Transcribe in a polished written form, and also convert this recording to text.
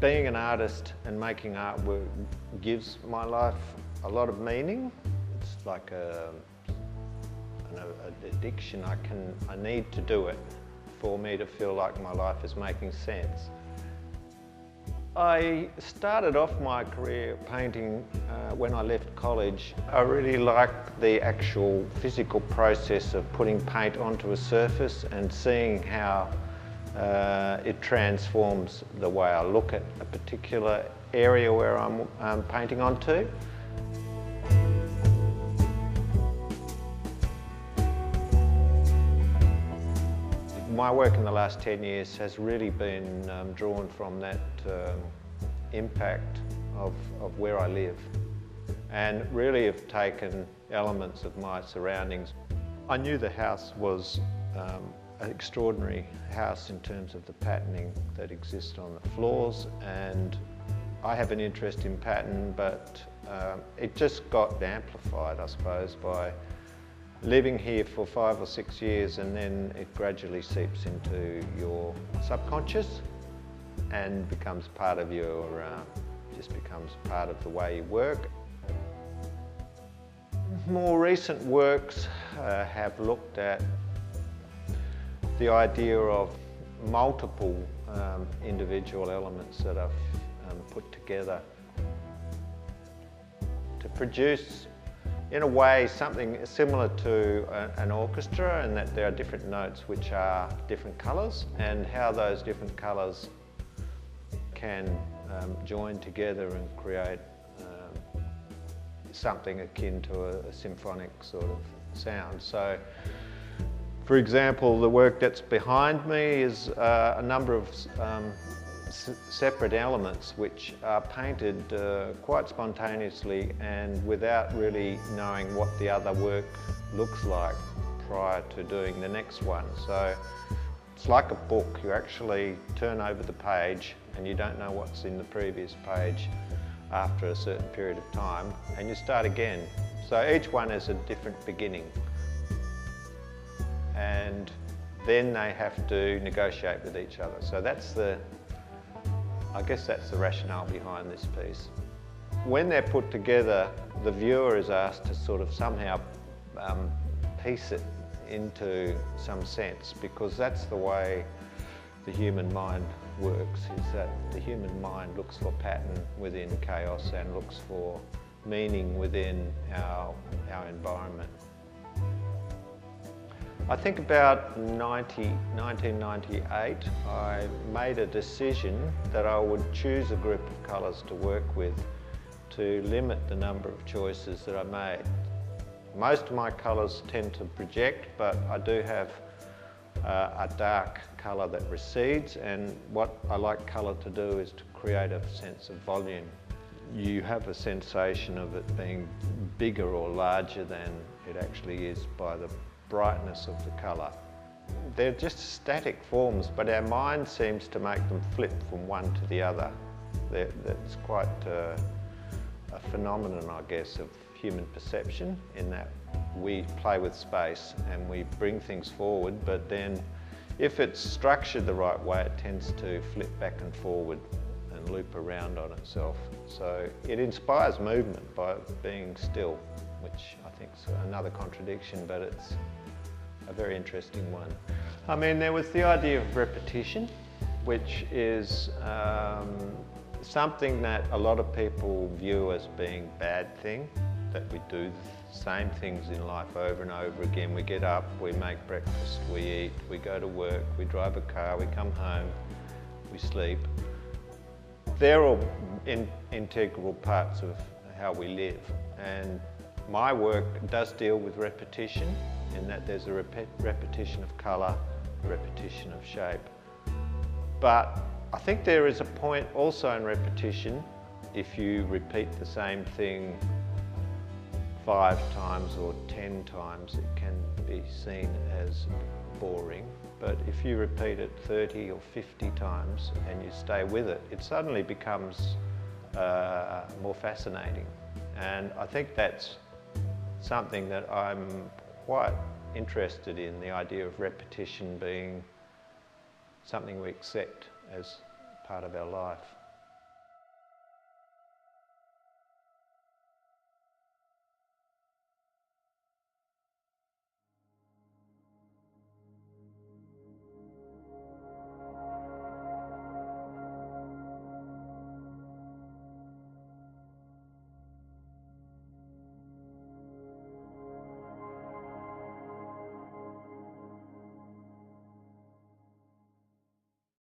Being an artist and making artwork gives my life a lot of meaning. It's like an addiction. I need to do it for me to feel like my life is making sense. I started off my career painting when I left college. I really liked the actual physical process of putting paint onto a surface and seeing how it transforms the way I look at a particular area where I'm painting onto. My work in the last 10 years has really been drawn from that impact of where I live, and really have taken elements of my surroundings. I knew the house was an extraordinary house in terms of the patterning that exists on the floors, and I have an interest in pattern, but it just got amplified, I suppose, by living here for 5 or 6 years, and then it gradually seeps into your subconscious and becomes part of your, just becomes part of the way you work. More recent works have looked at the idea of multiple individual elements that I've put together to produce, in a way, something similar to an orchestra, and that there are different notes which are different colours, and how those different colours can join together and create something akin to a symphonic sort of sound. So, for example, the work that's behind me is a number of separate elements which are painted quite spontaneously and without really knowing what the other work looks like prior to doing the next one. So it's like a book. You actually turn over the page and you don't know what's in the previous page after a certain period of time, and you start again. So each one is a different beginning, and then they have to negotiate with each other. So I guess that's the rationale behind this piece. When they're put together, the viewer is asked to sort of somehow piece it into some sense, because that's the way the human mind works, is that the human mind looks for pattern within chaos and looks for meaning within our environment. I think about 1998, I made a decision that I would choose a group of colours to work with to limit the number of choices that I made. Most of my colours tend to project, but I do have a dark colour that recedes, and what I like colour to do is to create a sense of volume. You have a sensation of it being bigger or larger than it actually is by the brightness of the colour. They're just static forms, but our mind seems to make them flip from one to the other. That's quite a phenomenon, I guess, of human perception, in that we play with space and we bring things forward, but then if it's structured the right way, it tends to flip back and forward and loop around on itself. So it inspires movement by being still, which I think is another contradiction, but it's a very interesting one. I mean, there was the idea of repetition, which is something that a lot of people view as being a bad thing, that we do the same things in life over and over again. We get up, we make breakfast, we eat, we go to work, we drive a car, we come home, we sleep. They're all integral parts of how we live, and my work does deal with repetition, in that there's a repetition of colour, repetition of shape. But I think there is a point also in repetition. If you repeat the same thing 5 times or 10 times, it can be seen as boring. But if you repeat it 30 or 50 times and you stay with it, it suddenly becomes more fascinating. And I think that's something that I'm quite interested in, the idea of repetition being something we accept as part of our life.